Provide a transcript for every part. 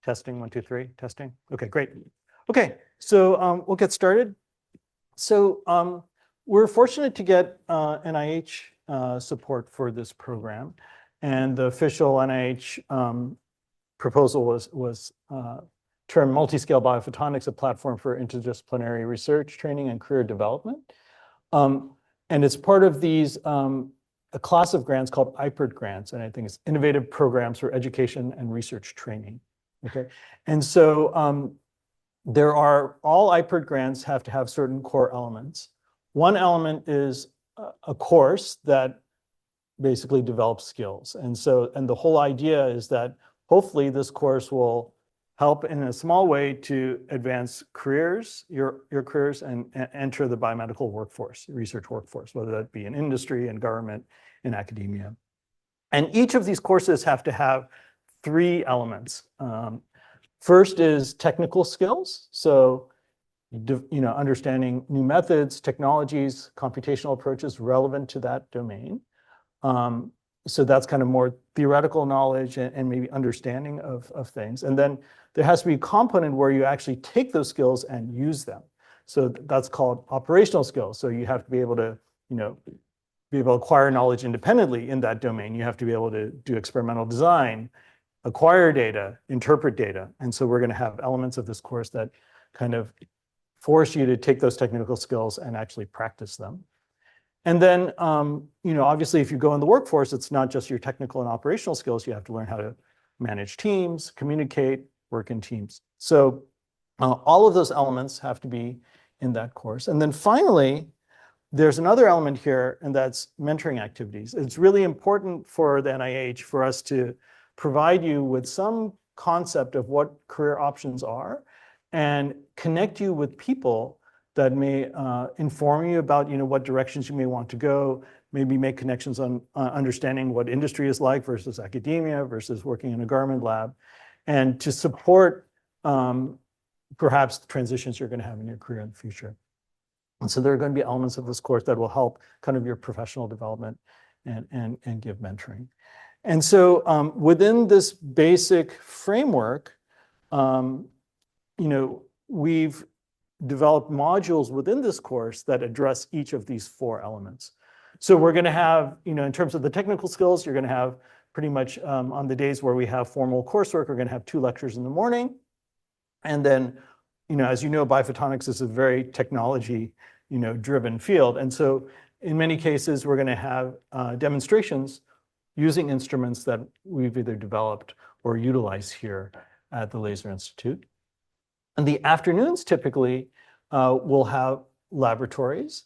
Testing, 1, 2, 3, testing. Okay, great. Okay, so we'll get started. So we're fortunate to get NIH support for this program, and the official NIH proposal was termed Multiscale Biophotonics, a platform for interdisciplinary research, training, and career development. And it's part of these a class of grants called IPERD grants, and I think it's Innovative Programs for Education and Research Training. Okay, and so all IPERD grants have to have certain core elements. One element is a course that basically develops skills, and the whole idea is that hopefully this course will help in a small way to advance careers, your careers, and enter the biomedical workforce, research workforce, whether that be in industry and government, in academia. And each of these courses have to have 3 elements. First is technical skills. So, understanding new methods, technologies, computational approaches relevant to that domain. So that's kind of more theoretical knowledge and maybe understanding of things. And then there has to be a component where you actually take those skills and use them. So that's called operational skills. So you have to be able to, be able to acquire knowledge independently in that domain. You have to be able to do experimental design, acquire data, interpret data. And so we're going to have elements of this course that kind of force you to take those technical skills and actually practice them. And then, obviously, if you go in the workforce, it's not just your technical and operational skills. You have to learn how to manage teams, communicate, work in teams. So all of those elements have to be in that course. And then finally, there's another element here, and that's mentoring activities. It's really important for the NIH for us to provide you with some concept of what career options are and connect you with people that may inform you about what directions you may want to go, maybe make connections on understanding what industry is like versus academia versus working in a government lab, and to support perhaps the transitions you're going to have in your career in the future. And so there are going to be elements of this course that will help kind of your professional development and give mentoring. And so within this basic framework, we've developed modules within this course that address each of these 4 elements. So we're going to have, in terms of the technical skills, you're going to have pretty much on the days where we have formal coursework, we're going to have 2 lectures in the morning. And then, as you know, biophotonics is a very technology, driven field. And so in many cases, we're going to have demonstrations using instruments that we've either developed or utilize here at the Laser Institute. And the afternoons typically will have laboratories.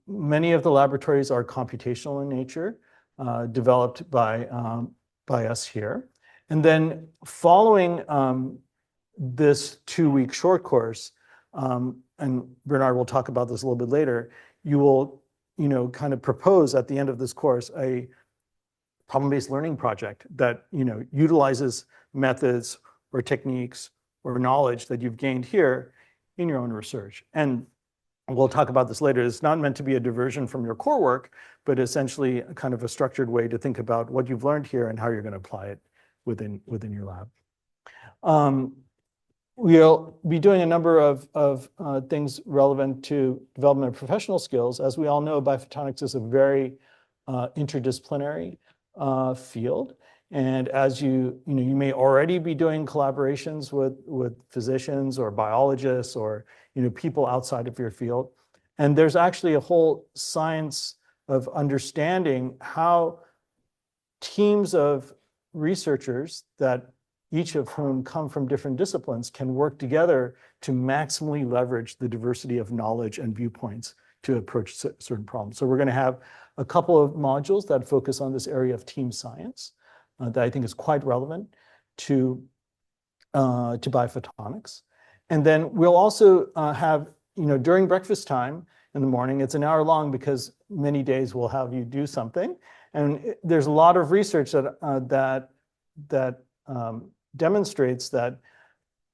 Many of the laboratories are computational in nature, developed by us here. And then following this 2-week short course, and Bernard will talk about this a little bit later, you will kind of propose at the end of this course a problem-based learning project that utilizes methods or techniques or knowledge that you've gained here in your own research. And we'll talk about this later. It's not meant to be a diversion from your core work, but essentially a kind of a structured way to think about what you've learned here and how you're going to apply it within your lab. We'll be doing a number of things relevant to development of professional skills. As we all know, biophotonics is a very interdisciplinary field. And as you may already be doing collaborations with physicians or biologists or people outside of your field. And there's actually a whole science of understanding how teams of researchers, that each of whom come from different disciplines, can work together to maximally leverage the diversity of knowledge and viewpoints to approach certain problems. So we're going to have a couple of modules that focus on this area of team science that I think is quite relevant to biophotonics. And then we'll also have, during breakfast time in the morning, it's an hour long because many days we'll have you do something. And there's a lot of research that demonstrates that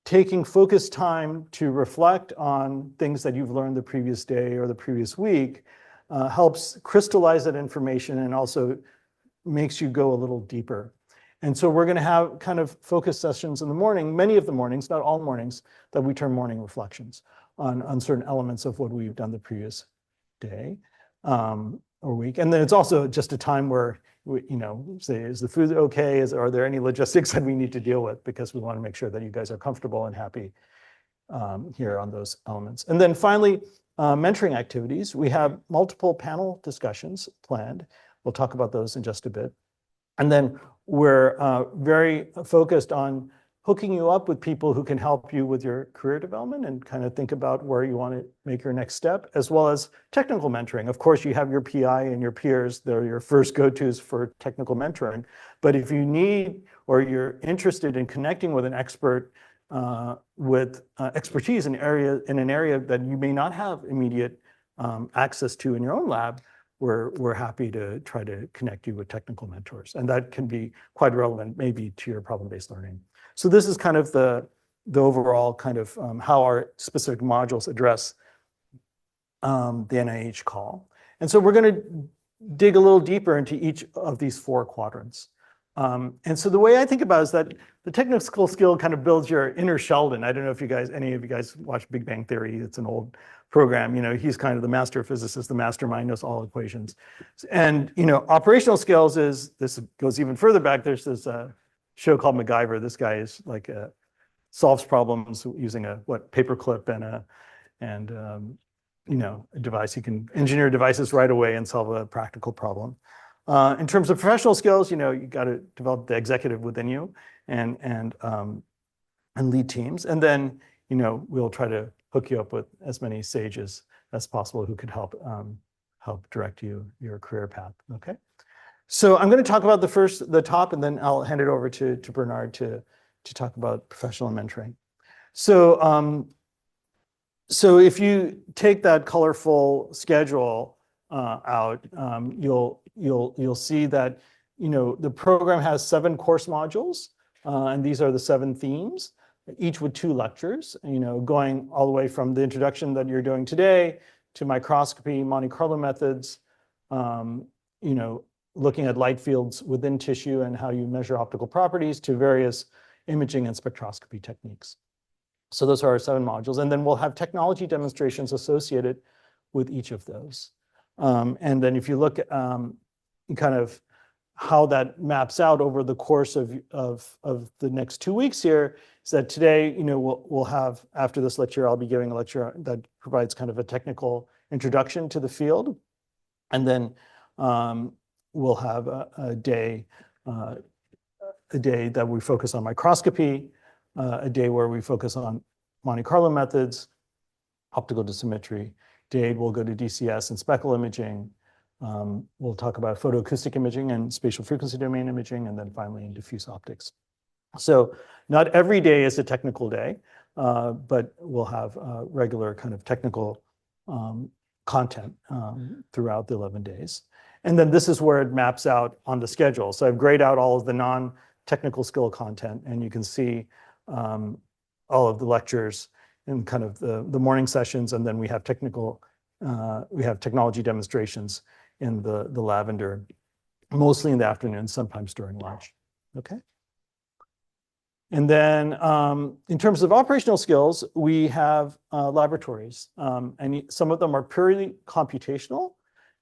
taking focused time to reflect on things that you've learned the previous day or the previous week helps crystallize that information and also makes you go a little deeper. And so we're going to have kind of focus sessions in the morning, many of the mornings, not all mornings, that we term morning reflections on certain elements of what we've done the previous day or week. And then it's also just a time where we, say, is the food okay? Are there any logistics that we need to deal with? Because we want to make sure that you guys are comfortable and happy here on those elements. And then finally, mentoring activities. We have multiple panel discussions planned. We'll talk about those in just a bit. And then we're very focused on hooking you up with people who can help you with your career development and kind of think about where you want to make your next step, as well as technical mentoring. Of course, you have your PI and your peers. They're your first go-tos for technical mentoring. But if you need or you're interested in connecting with an expert with expertise in an area that you may not have immediate access to in your own lab, we're happy to try to connect you with technical mentors. And that can be quite relevant maybe to your problem-based learning. So this is kind of the overall kind of how our specific modules address the NIH call. And so we're going to dig a little deeper into each of these 4 quadrants. And so the way I think about it is that the technical skill kind of builds your inner Sheldon. I don't know if any of you guys watch Big Bang Theory. It's an old program. He's kind of the master physicist, the mastermind, knows all equations. And operational skills this goes even further back. There's this show called MacGyver. This guy is like solves problems using a paperclip and a device. He can engineer devices right away and solve a practical problem. In terms of professional skills, you got to develop the executive within you and lead teams. And then, we'll try to hook you up with as many sages as possible who could help direct your career path. Okay. So I'm going to talk about the top, and then I'll hand it over to Bernard to talk about professional mentoring. So, so if you take that colorful schedule out, you'll see that the program has 7 course modules, and these are the 7 themes, each with 2 lectures. Going all the way from the introduction that you're doing today to microscopy, Monte Carlo methods, looking at light fields within tissue and how you measure optical properties, to various imaging and spectroscopy techniques. So those are our 7 modules, and then we'll have technology demonstrations associated with each of those. And then if you look at kind of how that maps out over the course of the next 2 weeks here, is that today, we'll have, after this lecture, I'll be giving a lecture that provides kind of a technical introduction to the field. And then we'll have a day that we focus on microscopy, a day where we focus on Monte Carlo methods, optical dosimetry. Day 8, we'll go to DCS and speckle imaging. We'll talk about photoacoustic imaging and spatial frequency domain imaging, and then finally in diffuse optics. So not every day is a technical day, but we'll have regular kind of technical content throughout the 11 days. And then this is where it maps out on the schedule. So I've grayed out all of the non-technical skill content, and you can see all of the lectures in kind of the morning sessions, and then we have technology demonstrations in the lavender, mostly in the afternoon, sometimes during lunch. Okay. And then in terms of operational skills, we have laboratories, and some of them are purely computational,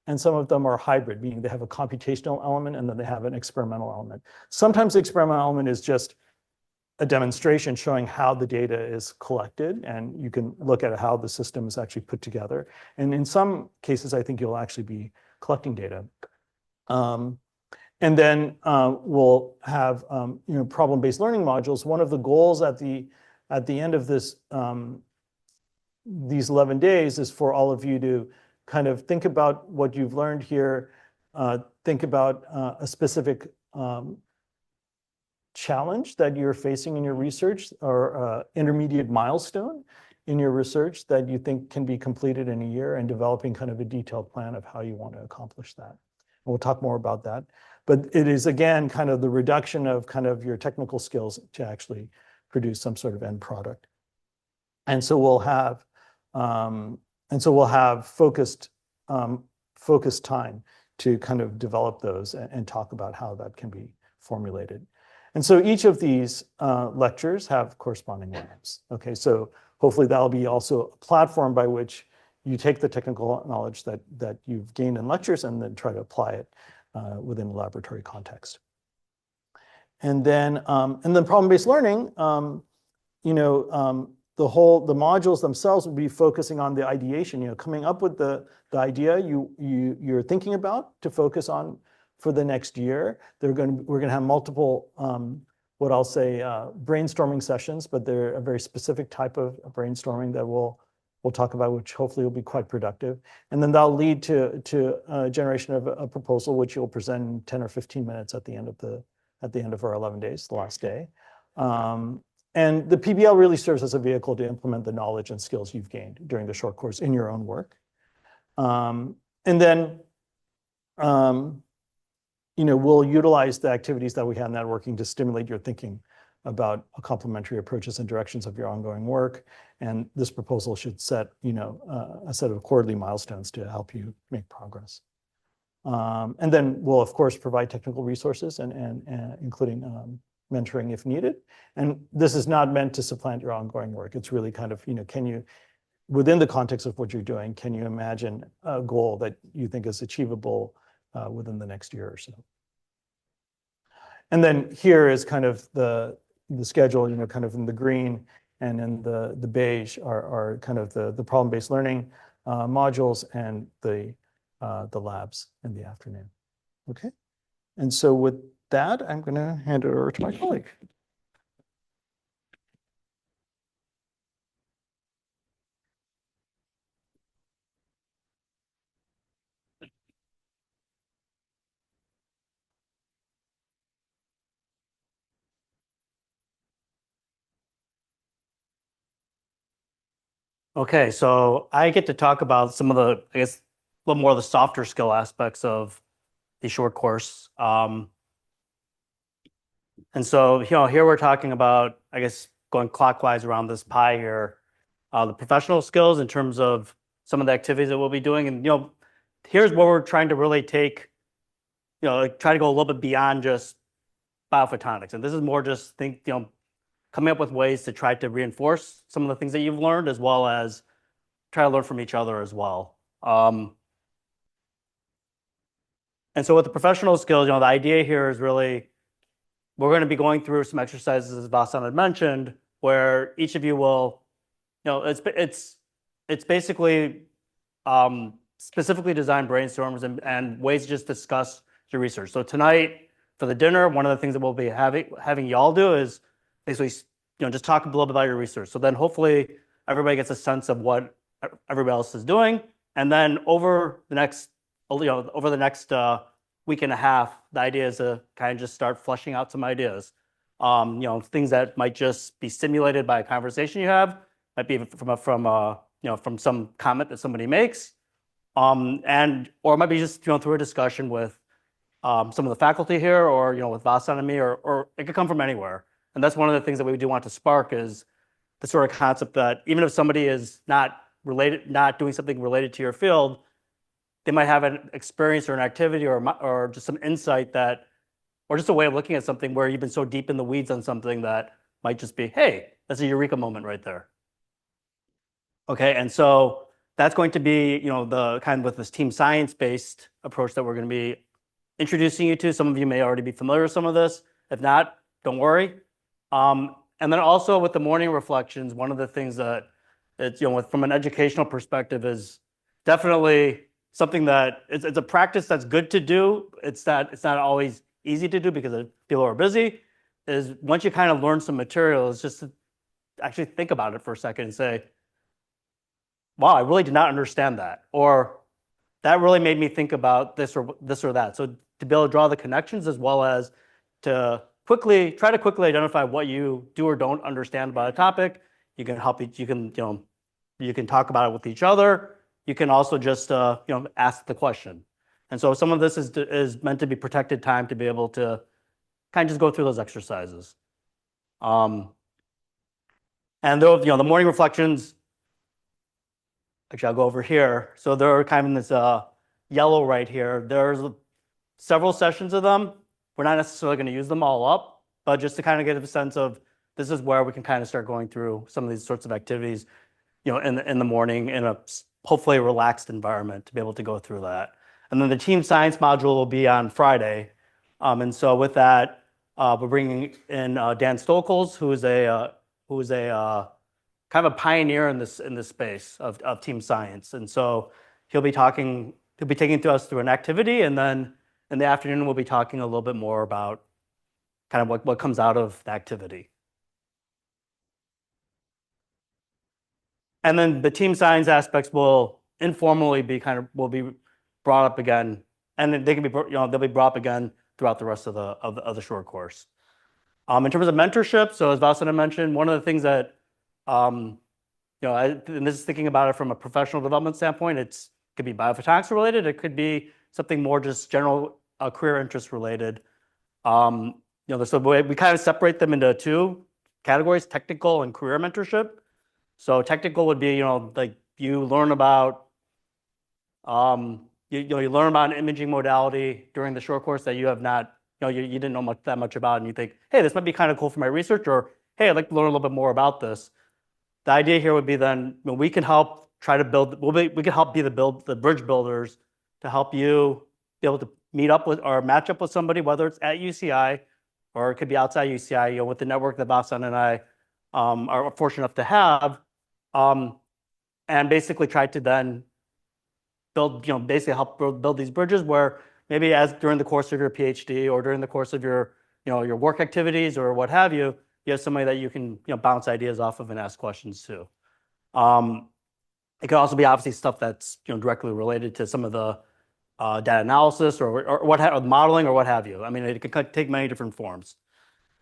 and some of them are hybrid, meaning they have a computational element and then they have an experimental element. Sometimes the experimental element is just a demonstration showing how the data is collected, and you can look at how the system is actually put together. And in some cases, I think you'll actually be collecting data. And then we'll have problem-based learning modules. One of the goals at the end of these 11 days is for all of you to kind of think about what you've learned here, think about a specific challenge that you're facing in your research, or intermediate milestone in your research that you think can be completed in a year, and developing kind of a detailed plan of how you want to accomplish that. And we'll talk more about that. But it is, again, kind of the reduction of kind of your technical skills to actually produce some sort of end product. And so we'll have focused time to kind of develop those and talk about how that can be formulated. And so each of these lectures have corresponding labs. Okay, so hopefully that'll be also a platform by which you take the technical knowledge that you've gained in lectures and then try to apply it within a laboratory context. And then problem-based learning, the modules themselves will be focusing on the ideation, coming up with the idea you're thinking about to focus on for the next year. We're going to have multiple, what I'll say, brainstorming sessions, but they're a very specific type of brainstorming that we'll talk about, which hopefully will be quite productive. And then that'll lead to a generation of a proposal, which you'll present in 10 or 15 minutes at the end of our 11 days, the last day. And the PBL really serves as a vehicle to implement the knowledge and skills you've gained during the short course in your own work. And then, we'll utilize the activities that we have in networking to stimulate your thinking about complementary approaches and directions of your ongoing work. And this proposal should set, a set of quarterly milestones to help you make progress. And then we'll, of course, provide technical resources and including mentoring if needed. And this is not meant to supplant your ongoing work. It's really kind of, can you, within the context of what you're doing, can you imagine a goal that you think is achievable within the next year or so? And then here is kind of the schedule, kind of in the green and in the beige are kind of the problem-based learning modules and the labs in the afternoon. Okay. And so with that, I'm going to hand it over to my colleague. Okay, so I get to talk about some of the, I guess, a little more of the softer skill aspects of the short course. And so, here we're talking about, I guess, going clockwise around this pie here, the professional skills in terms of some of the activities that we'll be doing. And, here's where we're trying to really take, try to go a little bit beyond just biophotonics. And this is more just coming up with ways to try to reinforce some of the things that you've learned, as well as try to learn from each other as well. And so with the professional skills, the idea here is really, we're going to be going through some exercises, as Vasant had mentioned, where each of you will, it's basically specifically designed brainstorms and ways to just discuss your research. So tonight for the dinner, one of the things that we'll be having y'all do is basically, just talk a little bit about your research. So then hopefully everybody gets a sense of what everybody else is doing. And then over the next week and a half, the idea is to kind of just start fleshing out some ideas. Things that might just be stimulated by a conversation you have, might be from some comment that somebody makes, or it might be just through a discussion with some of the faculty here, or with Vasant and me, or it could come from anywhere. And that's one of the things that we do want to spark is the sort of concept that even if somebody is not doing something related to your field, they might have an experience or an activity or just some insight or just a way of looking at something where you've been so deep in the weeds on something that might just be, hey, that's a eureka moment right there. Okay, and so that's going to be, the kind of with this team science-based approach that we're going to be introducing you to. Some of you may already be familiar with some of this. If not, don't worry. And then also with the morning reflections, one of the things that it's, from an educational perspective is definitely something that it's a practice that's good to do. It's not always easy to do because people are busy. Is once you kind of learn some material, is just to actually think about it for a second and say, wow, I really did not understand that. Or that really made me think about this or that. So to be able to draw the connections, as well as to try to quickly identify what you do or don't understand about a topic. You can talk about it with each other. You can also just ask the question. And so some of this is meant to be protected time to be able to kind of just go through those exercises. And the morning reflections, actually I'll go over here. So they're kind of in this yellow right here. There's several sessions of them. We're not necessarily going to use them all up. but just to kind of get a sense of this is where we can kind of start going through some of these sorts of activities, in the morning in a hopefully relaxed environment to be able to go through that. And then the team science module will be on Friday. And so with that, we're bringing in Dan Stokels, who is a kind of a pioneer in this space of team science. And so he'll be taking us through an activity, and then in the afternoon we'll be talking a little bit more about kind of what comes out of the activity. And then the team science aspects will informally be brought up again, and they can be they'll be brought up again throughout the rest of the short course. In terms of mentorship, so as Vasana mentioned, one of the things that and this is thinking about it from a professional development standpoint, it could be biophotonics related, it could be something more just general career interest related. So we kind of separate them into two categories: technical and career mentorship. So technical would be, like you learn about, you learn about an imaging modality during the short course that you have not, you didn't know that much about, and you think, hey, this might be kind of cool for my research, or hey, I'd like to learn a little bit more about this. The idea here would be then we can help try to build, we can help be the bridge builders to help you be able to meet up with or match up with somebody, whether it's at UCI or it could be outside UCI, with the network that Vasana and I are fortunate enough to have. And basically try to then build, basically help build these bridges where maybe during the course of your PhD or during the course of your, your work activities or what have you, you have somebody that you can, bounce ideas off of and ask questions to. It could also be obviously stuff that's, directly related to some of the data analysis or modeling or what have you. I mean, it could take many different forms.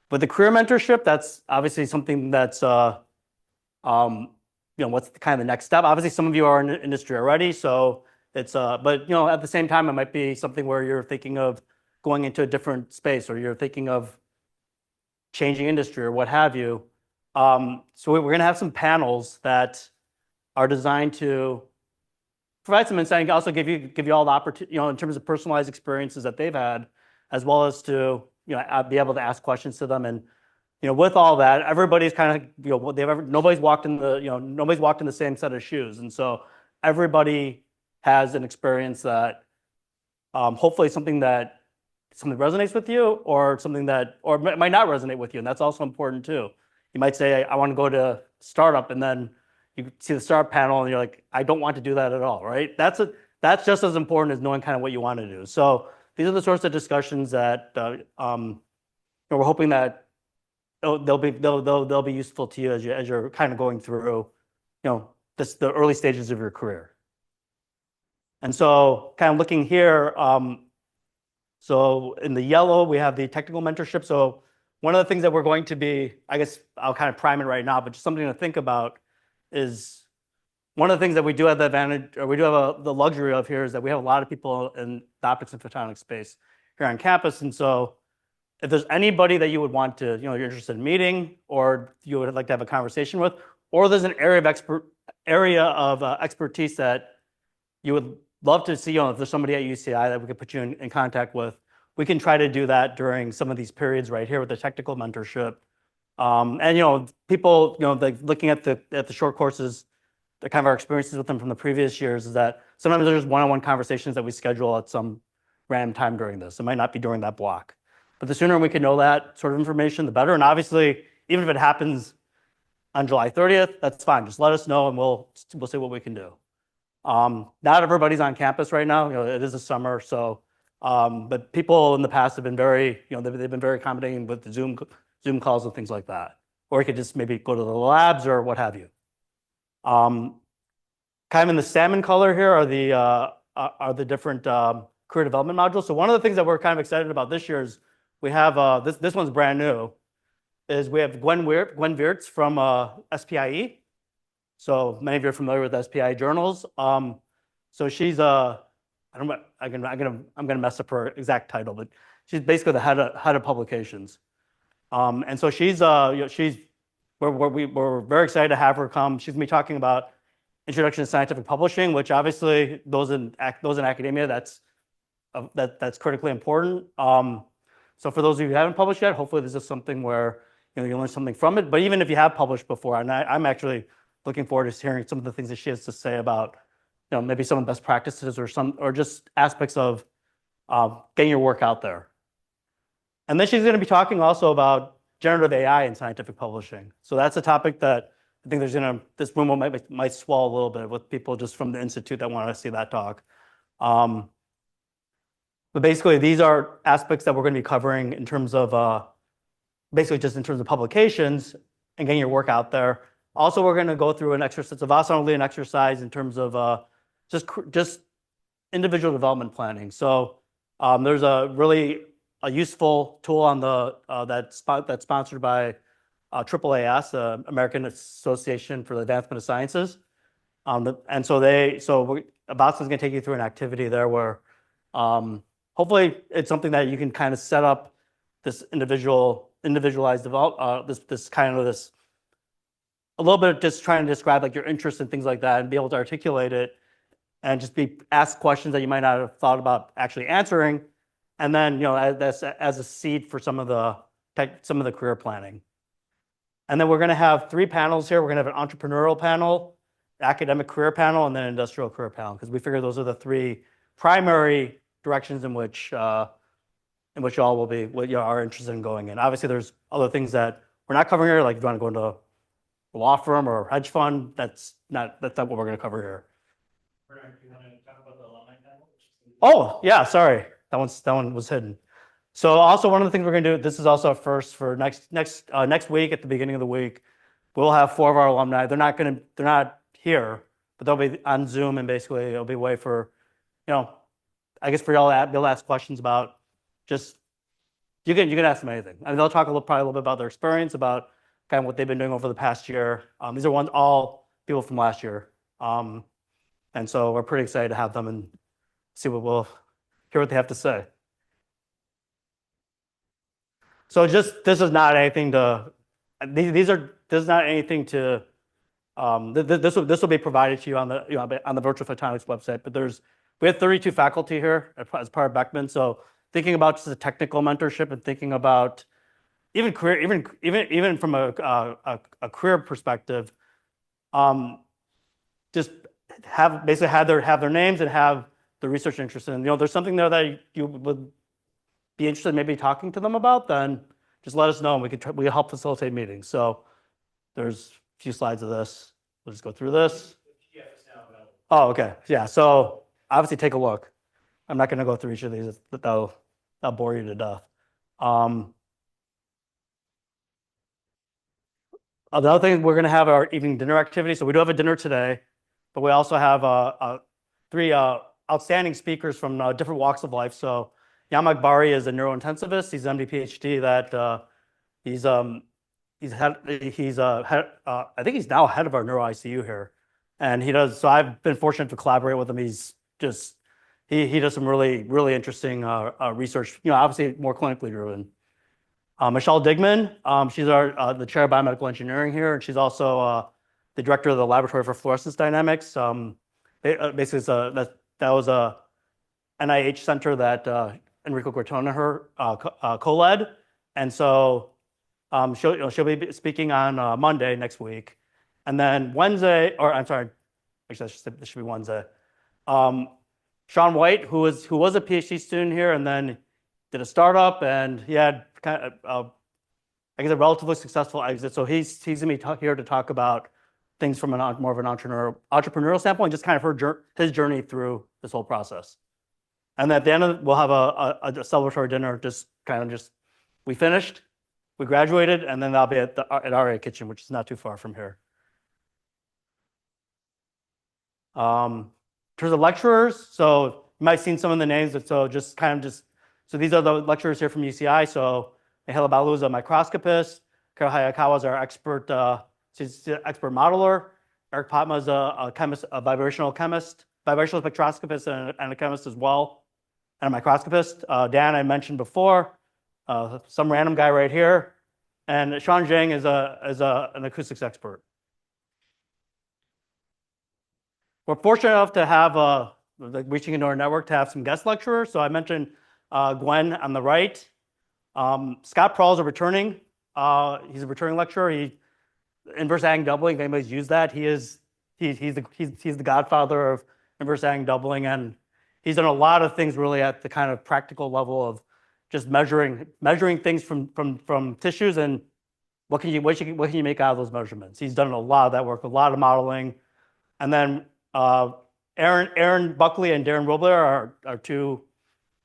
But the career mentorship, that's obviously something that's, what's kind of the next step? Obviously, some of you are in the industry already, so it's but at the same time, it might be something where you're thinking of going into a different space, or you're thinking of changing industry, or what have you. So we're going to have some panels that are designed to provide some insight and also give you all the opportunity, in terms of personalized experiences that they've had, as well as to be able to ask questions to them. And with all that, everybody's kind of, nobody's walked in the same set of shoes. And so everybody has an experience that hopefully something resonates with you, or it might not resonate with you. And that's also important too. You might say, I want to go to startup, and then you see the startup panel and you're like, I don't want to do that at all, right? That's just as important as knowing kind of what you want to do. So these are the sorts of discussions that we're hoping that they'll be useful to you as you're kind of going through, the early stages of your career. And so, kind of looking here, so in the yellow we have the technical mentorship. So one of the things that we're going to be, I guess I'll kind of prime it right now, but just something to think about is one of the things that we do have the advantage, or we do have the luxury of here, is that we have a lot of people in the optics and photonics space here on campus, and so if there's anybody that you would want to, you're interested in meeting, or you would like to have a conversation with, or there's an area of expertise that you would love to see, if there's somebody at UCI that we could put you in contact with, we can try to do that during some of these periods right here with the technical mentorship. And people, like looking at the short courses, the kind of our experiences with them from the previous years is that sometimes there's one-on-one conversations that we schedule at some random time during this. It might not be during that block. But the sooner we can know that sort of information, the better. And obviously, even if it happens on July 30th, that's fine. Just let us know, and we'll see what we can do. Not everybody's on campus right now. It is a summer, so but people in the past have been very, they've been very accommodating with the Zoom calls and things like that. Or you could just maybe go to the labs or what have you. Kind of in the salmon color here are the different career development modules. So one of the things that we're kind of excited about this year is we have this one's brand new. Is we have Gwen Wirtz from SPIE. So many of you are familiar with SPIE journals. So she's I'm gonna mess up her exact title, but she's basically the head of publications. And so we're very excited to have her come. She's gonna be talking about Introduction to Scientific Publishing, which obviously those in academia, that's critically important. So for those of you who haven't published yet, hopefully this is something where you learn something from it. But even if you have published before, and I'm actually looking forward to hearing some of the things that she has to say about maybe some of the best practices or just aspects of getting your work out there. And then she's going to be talking also about generative AI in scientific publishing. So that's a topic that I think this room might swell a little bit with people just from the institute that want to see that talk. But basically, these are aspects that we're going to be covering in terms of basically just in terms of publications and getting your work out there. Also, we're going to go through an exercise, a Vasanolian exercise in terms of just individual development planning. So there's a useful tool on that's sponsored by AAAS, the American Association for the Advancement of Sciences. And so Vasan's going to take you through an activity there where hopefully it's something that you can kind of set up this individualized this a little bit of just trying to describe like your interests and things like that and be able to articulate it and just ask questions that you might not have thought about actually answering. And then, as a seed for some of the career planning. And then we're going to have 3 panels here. We're going to have an entrepreneurial panel, academic career panel, and then industrial career panel, because we figure those are the 3 primary directions in which y'all are interested in going in. Obviously, there's other things that we're not covering here, like if you want to go into a law firm or hedge fund. That's not what we're going to cover here. Do you want to talk about the alumni panel? Oh, yeah, sorry. That one was hidden. So also one of the things we're going to do, this is also a first for next week at the beginning of the week, we'll have 4 of our alumni. They're not here, but they'll be on Zoom, and basically it'll be a way for, I guess for y'all to be able to ask questions about just, you can ask them anything. I mean, they'll talk probably a little bit about their experience, about kind of what they've been doing over the past year. These are all people from last year. And so we're pretty excited to have them and hear what they have to say. So this is not anything to, this is not anything to, this will be provided to you on the Virtual Photonics website, but we have 32 faculty here as part of Beckman. So thinking about just the technical mentorship and thinking about even from a career perspective, just have their names and have the research interest in. There's something there that you would be interested in maybe talking to them about, then just let us know and we can help facilitate meetings. So there's a few slides of this. We'll just go through this. Oh, okay. Yeah. So obviously take a look. I'm not going to go through each of these. That'll bore you to death. Another thing, we're going to have our evening dinner activity. So we do have a dinner today, but we also have 3 outstanding speakers from different walks of life. So Yamak Bari is a neurointensivist. He's an MD PhD that I think he's now head of our neuro ICU here, and so I've been fortunate to collaborate with him. He does some really interesting research. Obviously more clinically driven. Michelle Digman, she's the chair of biomedical engineering here, and she's also the director of the Laboratory for Fluorescence Dynamics. Basically, that was a NIH center that Enrico Guertona co-led, and so she'll be speaking on Monday next week, and then Wednesday, or I'm sorry, actually this should be Wednesday. Sean White, who was a PhD student here, and then did a startup, and he had kind of I guess a relatively successful exit. So he's going to be here to talk about things from more of an entrepreneurial standpoint, just kind of his journey through this whole process. And at the end we'll have a celebratory dinner, we finished, we graduated, and then that'll be at RA Kitchen, which is not too far from here. In terms of lecturers, so you might have seen some of the names, so these are the lecturers here from UCI. So Mihaela Balu is a microscopist. Carol Hayakawa is our expert, she's the expert modeler. Eric Potma is a chemist, a vibrational spectroscopist and a chemist as well, and a microscopist. Dan, I mentioned before, some random guy right here. And Sean Zhang is an acoustics expert. We're fortunate enough to have, reaching into our network, to have some guest lecturers. So I mentioned Gwen on the right. Scott Prall's a returning. He's a returning lecturer. Inverse angle doubling. If anybody's used that, he's the godfather of inverse angle doubling, and he's done a lot of things really at the kind of practical level of just measuring things from tissues and what can you make out of those measurements. He's done a lot of that work, a lot of modeling, and then Aaron Buckley and Darren Robler are two.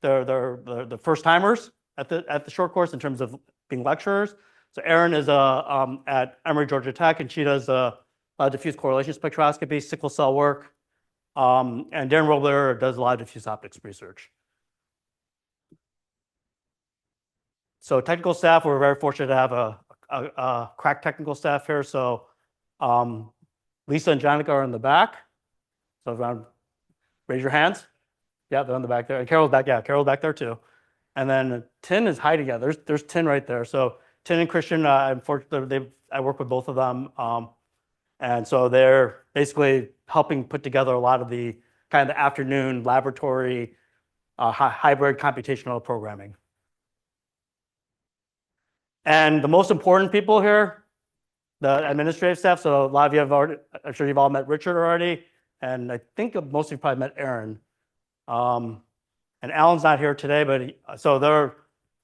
They're the first timers at the short course in terms of being lecturers. So Erin is at Emory Georgia Tech, and she does a lot of diffuse correlation spectroscopy, sickle cell work, and Darren Robler does a lot of diffuse optics research. So technical staff, we're very fortunate to have a crack technical staff here. So Lisa and Jonica are in the back. So raise your hands. Yeah, they're in the back there. And Carol's back. Yeah, Carol's back there too. And then Tin is hiding. Yeah, there's Tin right there. So Tin and Christian, unfortunately, I work with both of them. And so they're basically helping put together a lot of the kind of the afternoon laboratory hybrid computational programming. And the most important people here, the administrative staff. So a lot of you have already, I'm sure you've all met Richard already. And I think most of you probably met Aaron. And Alan's not here today, but so they're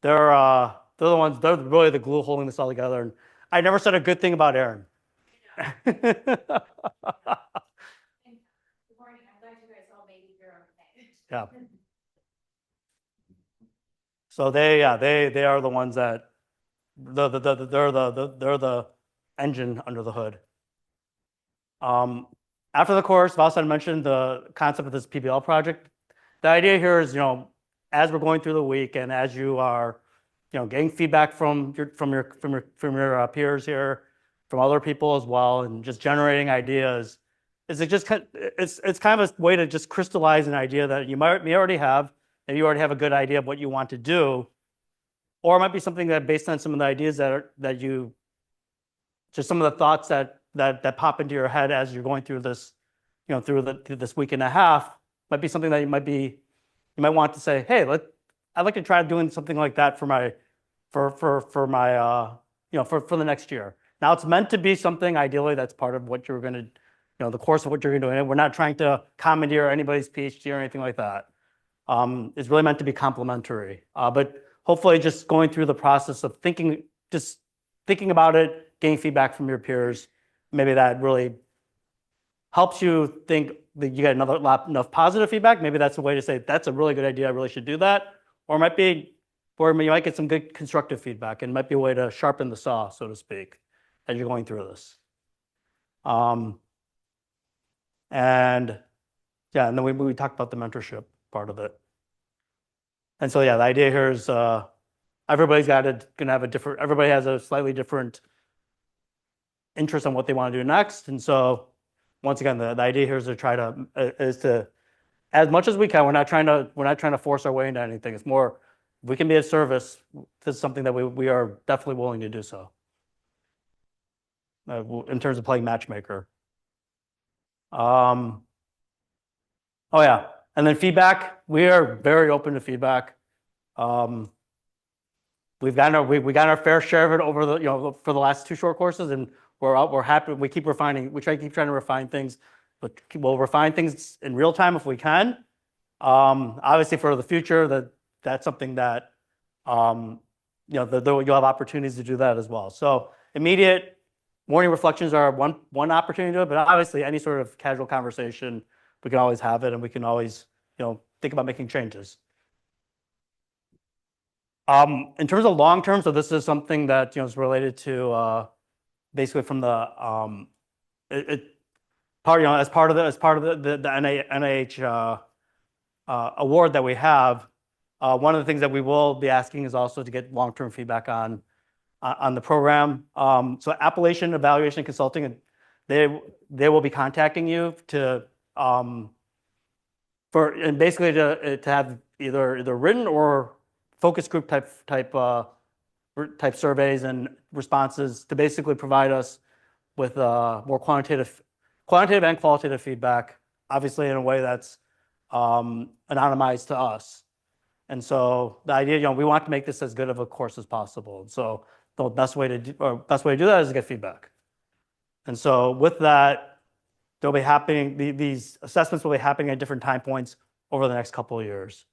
the ones, they're really the glue holding this all together. And I never said a good thing about Aaron. Good morning. I'm glad you guys all made it here okay. Yeah. So they are the ones that they're the engine under the hood. After the course, Valstein mentioned the concept of this PBL project. The idea here is, as we're going through the week and as you are, getting feedback from your peers here, from other people as well, and just generating ideas, it's kind of a way to just crystallize an idea that you may already have, and you already have a good idea of what you want to do, or it might be something that based on some of the ideas just some of the thoughts that pop into your head as you're going through this, through this week and a half, might be something that you might want to say, hey, I'd like to try doing something like that for the next year. Now it's meant to be something ideally that's part of what you're going to, the course of what you're going to do. And we're not trying to commandeer anybody's PhD or anything like that. It's really meant to be complementary. But hopefully just going through the process of thinking about it, getting feedback from your peers, maybe that really helps you think that you get enough positive feedback. Maybe that's a way to say, that's a really good idea, I really should do that. Or you might get some good constructive feedback, and it might be a way to sharpen the saw, so to speak, as you're going through this. And then we talked about the mentorship part of it. And so, yeah, the idea here is everybody has a slightly different interest in what they want to do next. And so, once again, the idea here is to as much as we can. We're not trying to force our way into anything. It's more, if we can be of service, this is something that we are definitely willing to do so. In terms of playing matchmaker. Oh yeah, and then feedback. We are very open to feedback. We've gotten our fair share of it over the for the last 2 short courses, and we're happy. We keep refining. We keep trying to refine things, but we'll refine things in real time if we can. Obviously, for the future, that's something that you'll have opportunities to do that as well. So immediate morning reflections are one opportunity to do it, but obviously any sort of casual conversation, we can always have it, and we can always think about making changes. In terms of long term, so this is something that is related to basically from the as part of the NIH award that we have. One of the things that we will be asking is also to get long-term feedback on the program. So Appalachian Evaluation Consulting, they will be contacting you to basically to have either written or focus group type surveys and responses to basically provide us with more quantitative and qualitative feedback, obviously in a way that's anonymized to us. And so the idea, we want to make this as good of a course as possible. So the best way to do that is to get feedback. And so with that, they'll be happening, these assessments will be happening at different time points over the next couple of years.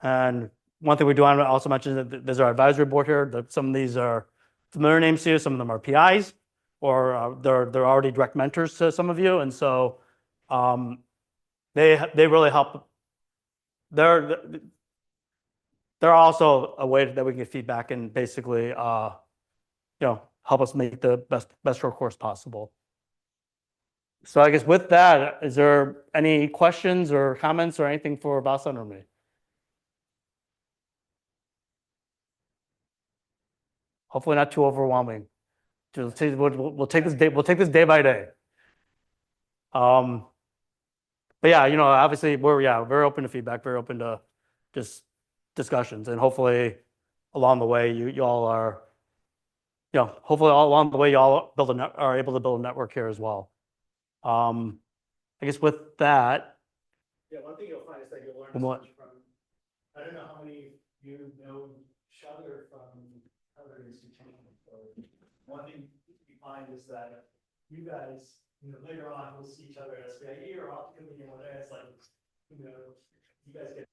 And one thing we do want to also mention that there's our advisory board here. Some of these are familiar names to you, some of them are PIs, or they're already direct mentors to some of you. And so they really help. They're also a way that we can get feedback and basically help us make the best short course possible. So I guess with that, is there any questions or comments or anything for Basan or me? Hopefully not too overwhelming. We'll take this day by day. But yeah, obviously we're very open to feedback, very open to just discussions, and hopefully along the way you all are, hopefully along the way you all are able to build a network here as well. I guess with that, Yeah, one thing you'll find is that you'll learn From what? so much from, I don't know how many of you know each other from other institutions. So one thing you find is that you guys, later on, will see each other at SPIE or optically, whatever. It's like, you guys get